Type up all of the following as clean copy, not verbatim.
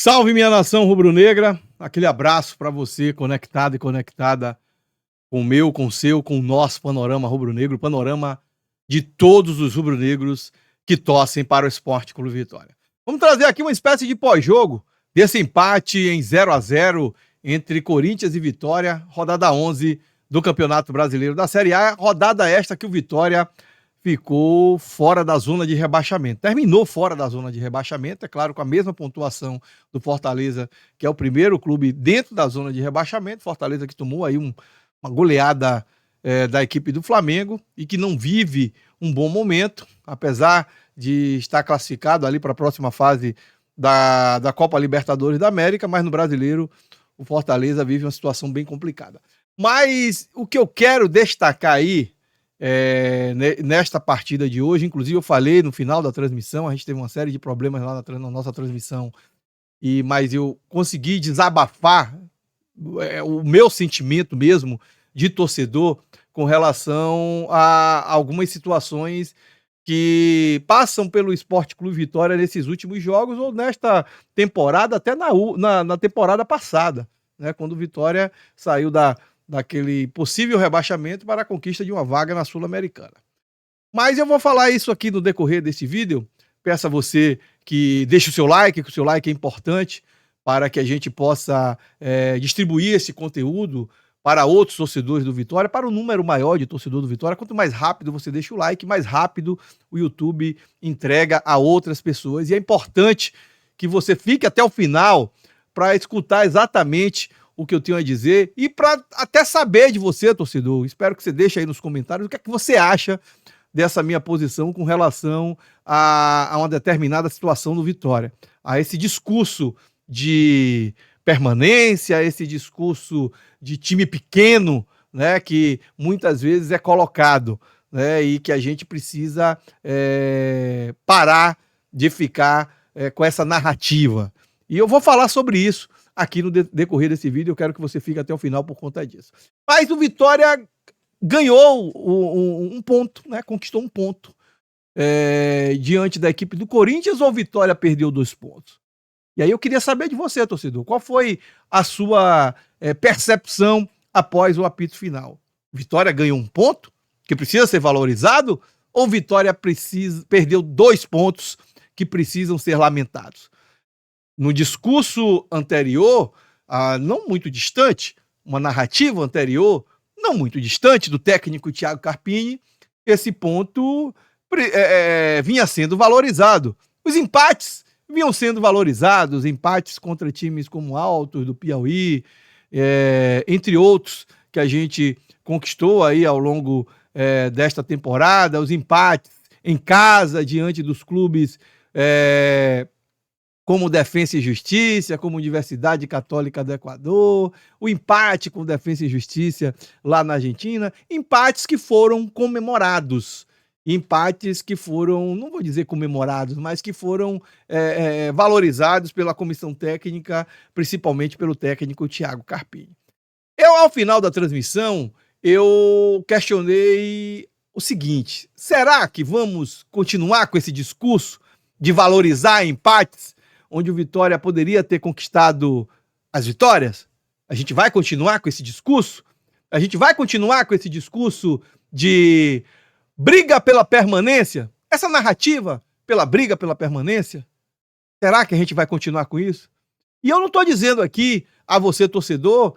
Salve, minha nação rubro-negra, aquele abraço para você conectado e conectada com o meu, com o seu, com o nosso panorama rubro-negro, panorama de todos os rubro-negros que torcem para o Sport Clube Vitória. Vamos trazer aqui uma espécie de pós-jogo desse empate em 0-0 entre Corinthians e Vitória, rodada 11 do Campeonato Brasileiro da Série A, rodada esta que o Vitória ficou fora da zona de rebaixamento. Terminou fora da zona de rebaixamento, é claro, com a mesma pontuação do Fortaleza, que é o primeiro clube dentro da zona de rebaixamento. Fortaleza que tomou aí uma goleada da equipe do Flamengo e que não vive um bom momento, apesar de estar classificado ali para a próxima fase da Copa Libertadores da América, mas no Brasileiro o Fortaleza vive uma situação bem complicada. Mas o que eu quero destacar aí, nesta partida de hoje, inclusive eu falei no final da transmissão, a gente teve uma série de problemas lá na nossa transmissão, mas eu consegui desabafar o meu sentimento mesmo de torcedor com relação a algumas situações que passam pelo Sport Clube Vitória nesses últimos jogos ou nesta temporada, até na temporada passada, né, quando o Vitória saiu daquele possível rebaixamento para a conquista de uma vaga na Sul-Americana. Mas eu vou falar isso aqui no decorrer desse vídeo. Peço a você que deixe o seu like, que o seu like é importante para que a gente possa distribuir esse conteúdo para outros torcedores do Vitória, para um número maior de torcedores do Vitória. Quanto mais rápido você deixa o like, mais rápido o YouTube entrega a outras pessoas. E é importante que você fique até o final para escutar exatamente o que eu tenho a dizer e para até saber de você, torcedor. Espero que você deixe aí nos comentários o que é que você acha dessa minha posição com relação a uma determinada situação do Vitória, a esse discurso de permanência, esse discurso de time pequeno, né, que muitas vezes é colocado, né, e que a gente precisa parar de ficar com essa narrativa. E eu vou falar sobre isso aqui no decorrer desse vídeo. Eu quero que você fique até o final por conta disso. Mas o Vitória ganhou um ponto, né, conquistou um ponto diante da equipe do Corinthians, ou o Vitória perdeu 2 pontos? E aí eu queria saber de você, torcedor, qual foi a sua percepção após o apito final? Vitória ganhou um ponto, que precisa ser valorizado, ou Vitória perdeu 2 pontos que precisam ser lamentados? No discurso anterior, não muito distante, uma narrativa anterior, não muito distante do técnico Thiago Carpini, esse ponto vinha sendo valorizado. Os empates vinham sendo valorizados, empates contra times como Altos, do Piauí, entre outros que a gente conquistou aí ao longo desta temporada, os empates em casa, diante dos clubes como Defensa e Justiça, como Universidade Católica do Equador, o empate com Defensa e Justiça lá na Argentina, empates que foram comemorados, empates que foram, não vou dizer comemorados, mas que foram valorizados pela comissão técnica, principalmente pelo técnico Thiago Carpini. Ao final da transmissão, eu questionei o seguinte: será que vamos continuar com esse discurso de valorizar empates, onde o Vitória poderia ter conquistado as vitórias? A gente vai continuar com esse discurso? A gente vai continuar com esse discurso de briga pela permanência? Essa narrativa pela briga pela permanência? Será que a gente vai continuar com isso? E eu não estou dizendo aqui a você, torcedor,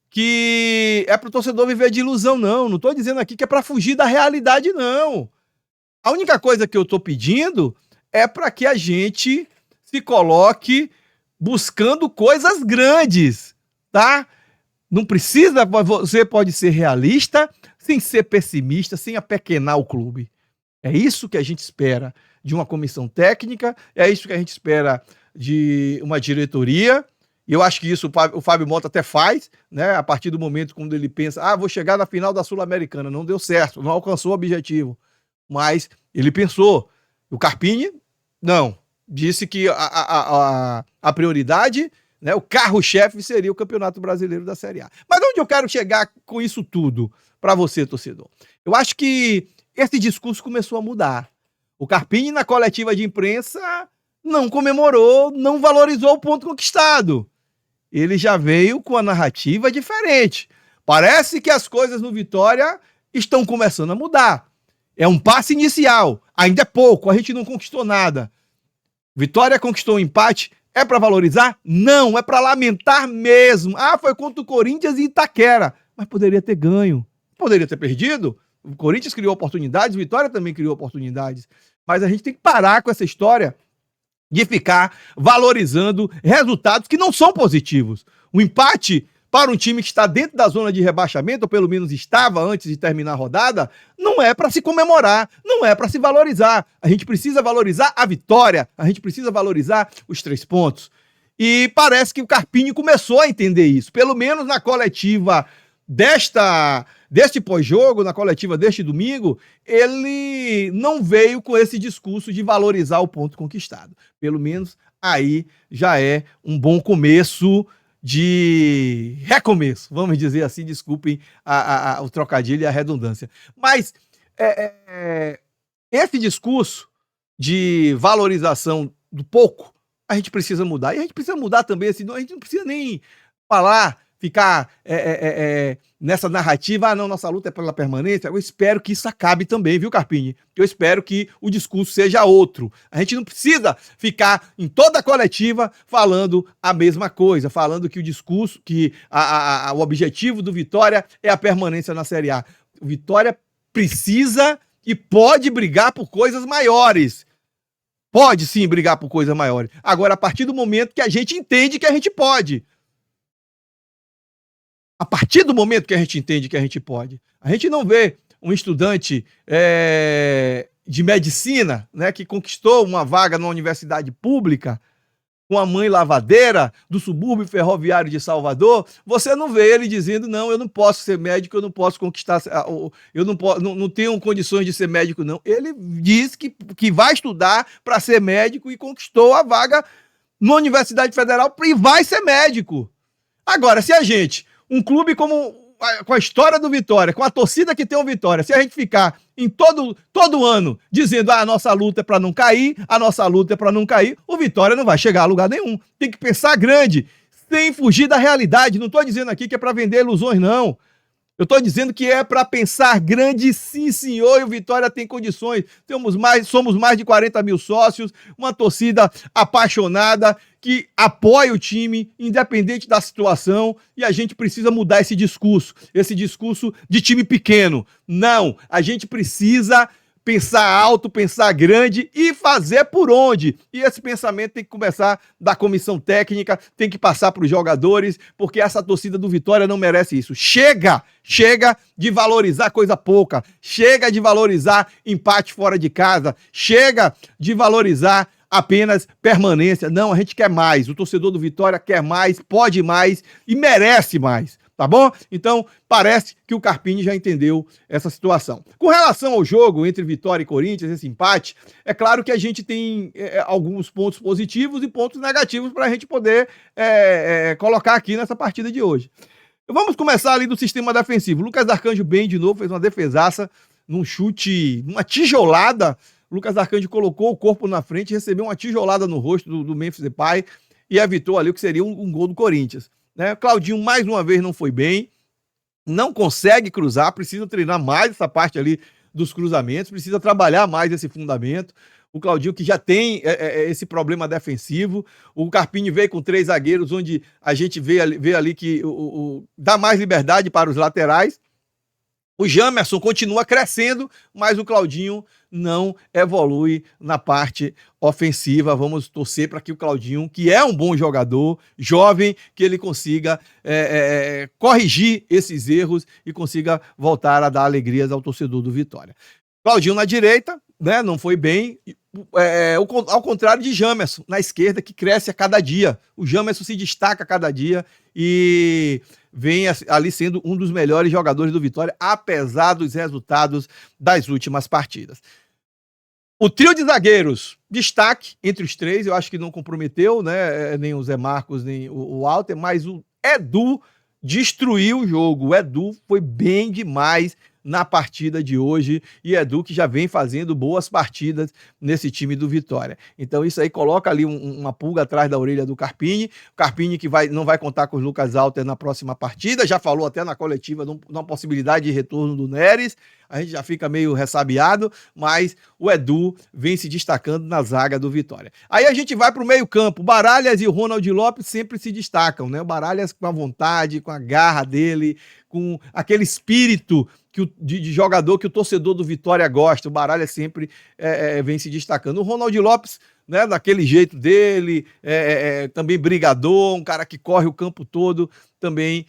que é para o torcedor viver de ilusão, não. Não estou dizendo aqui que é para fugir da realidade, não. A única coisa que eu estou pedindo é para que a gente se coloque buscando coisas grandes, tá? Não precisa, você pode ser realista sem ser pessimista, sem apequenar o clube. É isso que a gente espera de uma comissão técnica, é isso que a gente espera de uma diretoria. E eu acho que isso o Fábio Mota até faz, né? A partir do momento quando ele pensa, vou chegar na final da Sul-Americana, não deu certo, não alcançou o objetivo. Mas ele pensou. O Carpini, não. Disse que a prioridade, né, o carro-chefe seria o Campeonato Brasileiro da Série A. Mas onde eu quero chegar com isso tudo para você, torcedor? Eu acho que esse discurso começou a mudar. O Carpini, na coletiva de imprensa, não comemorou, não valorizou o ponto conquistado. Ele já veio com a narrativa diferente. Parece que as coisas no Vitória estão começando a mudar. É um passo inicial, ainda é pouco, a gente não conquistou nada. Vitória conquistou um empate, é para valorizar? Não, é para lamentar mesmo. Ah, foi contra o Corinthians e Itaquera, mas poderia ter ganho, poderia ter perdido. O Corinthians criou oportunidades, o Vitória também criou oportunidades. Mas a gente tem que parar com essa história de ficar valorizando resultados que não são positivos. O empate para um time que está dentro da zona de rebaixamento, ou pelo menos estava antes de terminar a rodada, não é para se comemorar, não é para se valorizar. A gente precisa valorizar a vitória, a gente precisa valorizar os 3 pontos. E parece que o Carpini começou a entender isso, pelo menos na coletiva deste pós-jogo, na coletiva deste domingo, ele não veio com esse discurso de valorizar o ponto conquistado. Pelo menos aí já é um bom começo de recomeço, vamos dizer assim, desculpem o trocadilho e a redundância. Mas esse discurso de valorização do pouco, a gente precisa mudar. E a gente precisa mudar também, assim, a gente não precisa nem ficar nessa narrativa, não, nossa luta é pela permanência. Eu espero que isso acabe também, viu, Carpini? Eu espero que o discurso seja outro. A gente não precisa ficar em toda a coletiva falando a mesma coisa, falando que o discurso, que o objetivo do Vitória é a permanência na Série A. O Vitória precisa e pode brigar por coisas maiores. Pode sim brigar por coisas maiores. Agora, a partir do momento que a gente entende que a gente pode. A partir do momento que a gente entende que a gente pode. A gente não vê um estudante de medicina, né, que conquistou uma vaga numa universidade pública, com a mãe lavadeira do subúrbio ferroviário de Salvador, você não vê ele dizendo, não, eu não posso ser médico, eu não posso conquistar, eu não tenho condições de ser médico, não. Ele diz que vai estudar para ser médico e conquistou a vaga na Universidade Federal e vai ser médico. Agora, se a gente, um clube com a história do Vitória, com a torcida que tem o Vitória, se a gente ficar em todo ano dizendo a nossa luta é para não cair, a nossa luta é para não cair, o Vitória não vai chegar a lugar nenhum. Tem que pensar grande, sem fugir da realidade. Não estou dizendo aqui que é para vender ilusões, não. Eu estou dizendo que é para pensar grande, sim, senhor, e o Vitória tem condições. Somos mais de 40 mil sócios, uma torcida apaixonada, que apoia o time, independente da situação, e a gente precisa mudar esse discurso de time pequeno. Não, a gente precisa pensar alto, pensar grande e fazer por onde. E esse pensamento tem que começar da comissão técnica, tem que passar para os jogadores, porque essa torcida do Vitória não merece isso. Chega de valorizar coisa pouca, chega de valorizar empate fora de casa, chega de valorizar apenas permanência. Não, a gente quer mais. O torcedor do Vitória quer mais, pode mais e merece mais. Tá bom? Então, parece que o Carpini já entendeu essa situação. Com relação ao jogo entre Vitória e Corinthians, esse empate, é claro que a gente tem alguns pontos positivos e pontos negativos para a gente poder colocar aqui nessa partida de hoje. Vamos começar ali do sistema defensivo. Lucas Arcanjo bem de novo, fez uma defesaça num chute, numa tijolada. Lucas Arcanjo colocou o corpo na frente, recebeu uma tijolada no rosto do Memphis Depay e evitou ali o que seria um gol do Corinthians. Né? Claudinho, mais uma vez, não foi bem, não consegue cruzar, precisa treinar mais essa parte ali dos cruzamentos, precisa trabalhar mais esse fundamento. O Claudinho, que já tem esse problema defensivo, o Carpini veio com 3 zagueiros, onde a gente vê ali que dá mais liberdade para os laterais. O Jamerson continua crescendo, mas o Claudinho não evolui na parte ofensiva. Vamos torcer para que o Claudinho, que é um bom jogador, jovem, que ele consiga corrigir esses erros e consiga voltar a dar alegrias ao torcedor do Vitória. Claudinho na direita, né, não foi bem, ao contrário de Jamerson, na esquerda, que cresce a cada dia. O Jamerson se destaca a cada dia e vem ali sendo um dos melhores jogadores do Vitória, apesar dos resultados das últimas partidas. O trio de zagueiros, destaque entre os 3, eu acho que não comprometeu, né, nem o Zé Marcos, nem o Walter, mas o Edu destruiu o jogo. O Edu foi bem demais na partida de hoje, e Edu que já vem fazendo boas partidas nesse time do Vitória. Então isso aí coloca ali uma pulga atrás da orelha do Carpini, o Carpini que não vai contar com o Lucas Alter na próxima partida, já falou até na coletiva de uma possibilidade de retorno do Neres, a gente já fica meio ressabiado, mas o Edu vem se destacando na zaga do Vitória. Aí a gente vai para o meio-campo. O Baralhas e o Ronald Lopes sempre se destacam, né? O Baralhas com a vontade, com a garra dele, com aquele espírito de jogador que o torcedor do Vitória gosta. O Baralhas sempre vem se destacando. O Ronald Lopes, né, daquele jeito dele, também brigador, um cara que corre o campo todo, também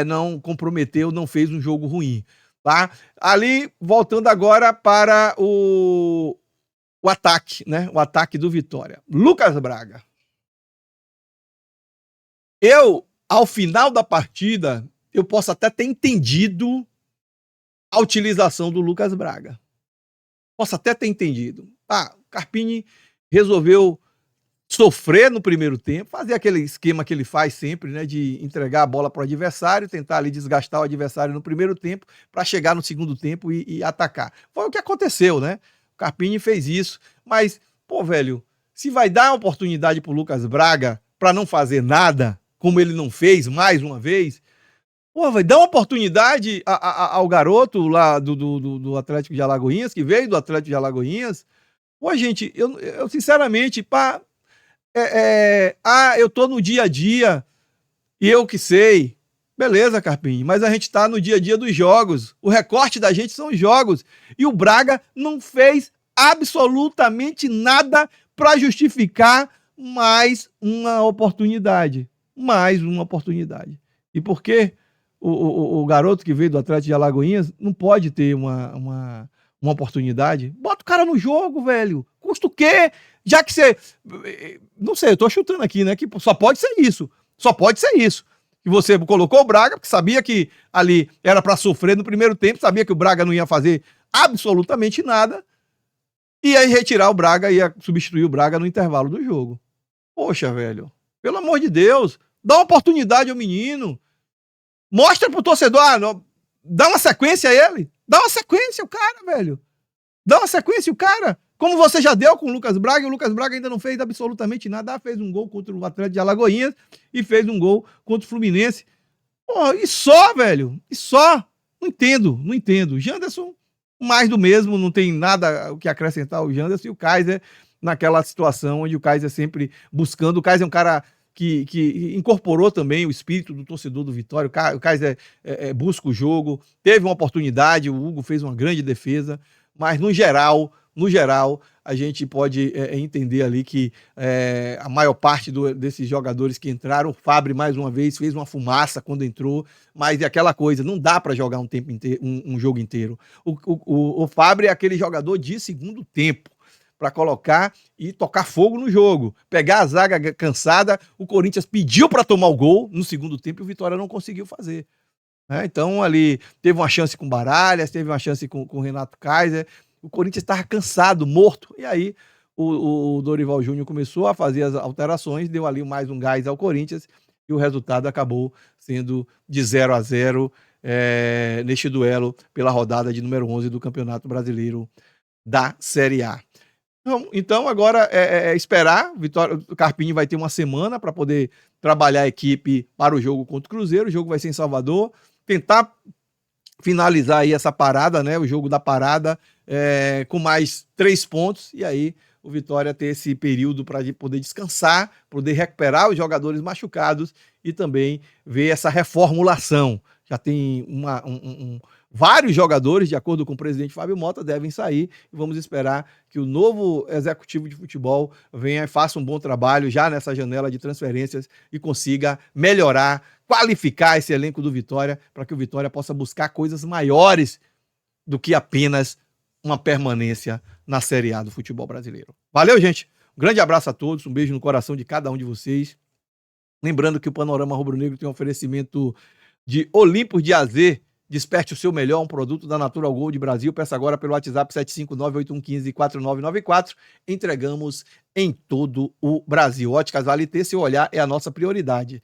não comprometeu, não fez um jogo ruim. Tá? Ali, voltando agora para o ataque, né? O ataque do Vitória. Lucas Braga. Ao final da partida, eu posso até ter entendido a utilização do Lucas Braga. Posso até ter entendido. O Carpini resolveu sofrer no primeiro tempo, fazer aquele esquema que ele faz sempre, né, de entregar a bola para o adversário, tentar ali desgastar o adversário no primeiro tempo, para chegar no segundo tempo e atacar. Foi o que aconteceu, né? O Carpini fez isso, mas, pô, velho, se vai dar oportunidade pro Lucas Braga para não fazer nada, como ele não fez mais uma vez, pô, vai dar uma oportunidade ao garoto lá do Atlético de Alagoinhas, que veio do Atlético de Alagoinhas. Pô, gente, eu sinceramente, eu tô no dia a dia e eu que sei. Beleza, Carpini, mas a gente tá no dia a dia dos jogos. O recorte da gente são os jogos. E o Braga não fez absolutamente nada para justificar mais uma oportunidade. Mais uma oportunidade. E por que o garoto que veio do Atlético de Alagoinhas não pode ter uma oportunidade? Bota o cara no jogo, velho. Custa o quê? Já que você... Não sei, eu tô chutando aqui, né? Que só pode ser isso. Só pode ser isso. Que você colocou o Braga, porque sabia que ali era para sofrer no primeiro tempo, sabia que o Braga não ia fazer absolutamente nada, e aí retirar o Braga, ia substituir o Braga no intervalo do jogo. Poxa, velho, pelo amor de Deus, dá uma oportunidade ao menino. Mostra pro torcedor, dá uma sequência a ele. Dá uma sequência o cara, velho. Dá uma sequência o cara. Como você já deu com o Lucas Braga, e o Lucas Braga ainda não fez absolutamente nada. Fez um gol contra o Atlético de Alagoinhas e fez um gol contra o Fluminense. Pô, e só, velho. E só. Não entendo. Janderson, mais do mesmo, não tem nada o que acrescentar ao Janderson. E o Kaiser, naquela situação onde o Kaiser sempre buscando. O Kaiser é um cara que incorporou também o espírito do torcedor do Vitória. O Kaiser busca o jogo. Teve uma oportunidade, o Hugo fez uma grande defesa. Mas, no geral, a gente pode entender ali que a maior parte desses jogadores que entraram, o Fábio, mais uma vez, fez uma fumaça quando entrou, mas é aquela coisa, não dá para jogar um jogo inteiro. O Fábio é aquele jogador de segundo tempo, para colocar e tocar fogo no jogo. Pegar a zaga cansada, o Corinthians pediu para tomar o gol no segundo tempo e o Vitória não conseguiu fazer. Então, ali, teve uma chance com o Baralhas, teve uma chance com o Renato Kaiser. O Corinthians estava cansado, morto. E aí, o Dorival Júnior começou a fazer as alterações, deu ali mais um gás ao Corinthians, e o resultado acabou sendo de 0-0 neste duelo pela rodada de número 11 do Campeonato Brasileiro da Série A. Então agora esperar. O Carpini vai ter uma semana para poder trabalhar a equipe para o jogo contra o Cruzeiro. O jogo vai ser em Salvador. Tentar finalizar aí essa parada, né? O jogo da parada com mais 3 pontos. E aí o Vitória ter esse período para poder descansar, poder recuperar os jogadores machucados e também ver essa reformulação. Já tem vários jogadores, de acordo com o presidente Fábio Mota, devem sair e vamos esperar que o novo executivo de futebol venha e faça um bom trabalho já nessa janela de transferências e consiga melhorar, qualificar esse elenco do Vitória para que o Vitória possa buscar coisas maiores do que apenas uma permanência na Série A do futebol brasileiro. Valeu, gente! Um grande abraço a todos, um beijo no coração de cada um de vocês. Lembrando que o Panorama Rubro-Negro tem um oferecimento de Olympus de AZ. Desperte o seu melhor, um produto da Natural Gold Brasil. Peça agora pelo WhatsApp 759-8115-4994. Entregamos em todo o Brasil. Óticas Vale T, seu olhar é a nossa prioridade.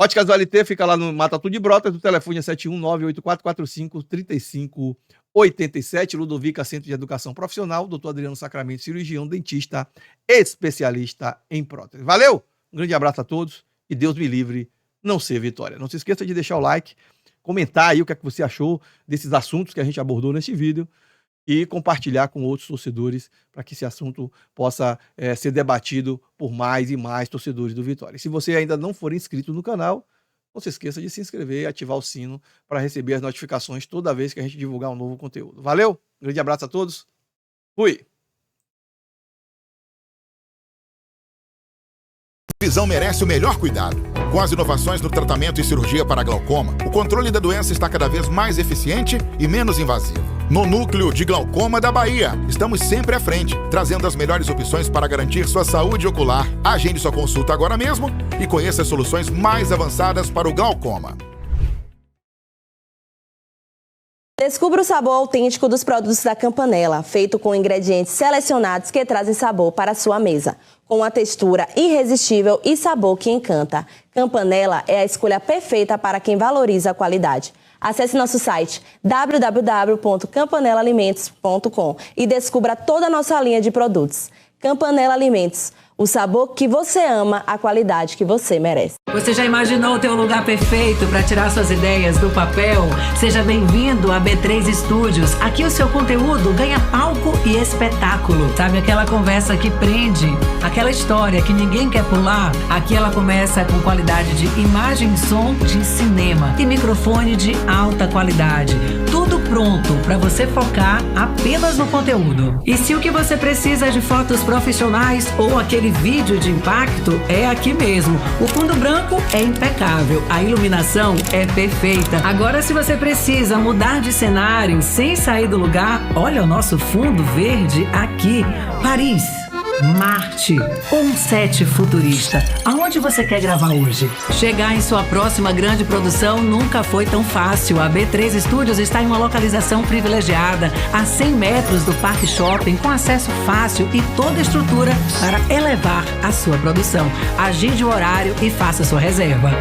Óticas Valité fica lá no Mata Tudo de Brotas, o telefone é 71984453587, Ludovica Centro de Educação Profissional, Dr. Adriano Sacramento, cirurgião, dentista, especialista em prótese. Valeu! Um grande abraço a todos e Deus me livre, não ser Vitória. Não se esqueça de deixar o like, comentar aí o que é que você achou desses assuntos que a gente abordou neste vídeo e compartilhar com outros torcedores para que esse assunto possa ser debatido por mais e mais torcedores do Vitória. E se você ainda não for inscrito no canal, não se esqueça de se inscrever e ativar o sino para receber as notificações toda vez que a gente divulgar um novo conteúdo. Valeu, um grande abraço a todos, fui! A visão merece o melhor cuidado. Com as inovações no tratamento e cirurgia para glaucoma, o controle da doença está cada vez mais eficiente e menos invasivo. No Núcleo de Glaucoma da Bahia, estamos sempre à frente, trazendo as melhores opções para garantir sua saúde ocular. Agende sua consulta agora mesmo e conheça as soluções mais avançadas para o glaucoma. Descubra o sabor autêntico dos produtos da Campanella, feito com ingredientes selecionados que trazem sabor para a sua mesa, com uma textura irresistível e sabor que encanta. Campanella é a escolha perfeita para quem valoriza a qualidade. Acesse nosso site www.campanellalimentos.com e descubra toda a nossa linha de produtos. Campanella Alimentos, o sabor que você ama, a qualidade que você merece. Você já imaginou o teu lugar perfeito para tirar suas ideias do papel? Seja bem-vindo a B3 Studios. Aqui o seu conteúdo ganha palco e espetáculo. Sabe aquela conversa que prende? Aquela história que ninguém quer pular? Aqui ela começa com qualidade de imagem e som de cinema e microfone de alta qualidade. Tudo pronto para você focar apenas no conteúdo. E se o que você precisa é de fotos profissionais ou aquele vídeo de impacto, é aqui mesmo. O fundo branco é impecável, a iluminação é perfeita. Agora, se você precisa mudar de cenário sem sair do lugar, olha o nosso fundo verde aqui. Paris, Marte, um set futurista. Aonde você quer gravar hoje? Chegar em sua próxima grande produção nunca foi tão fácil. A B3 Studios está em uma localização privilegiada, a 100 metros do Parque Shopping, com acesso fácil e toda a estrutura para elevar a sua produção. Agende o horário e faça sua reserva.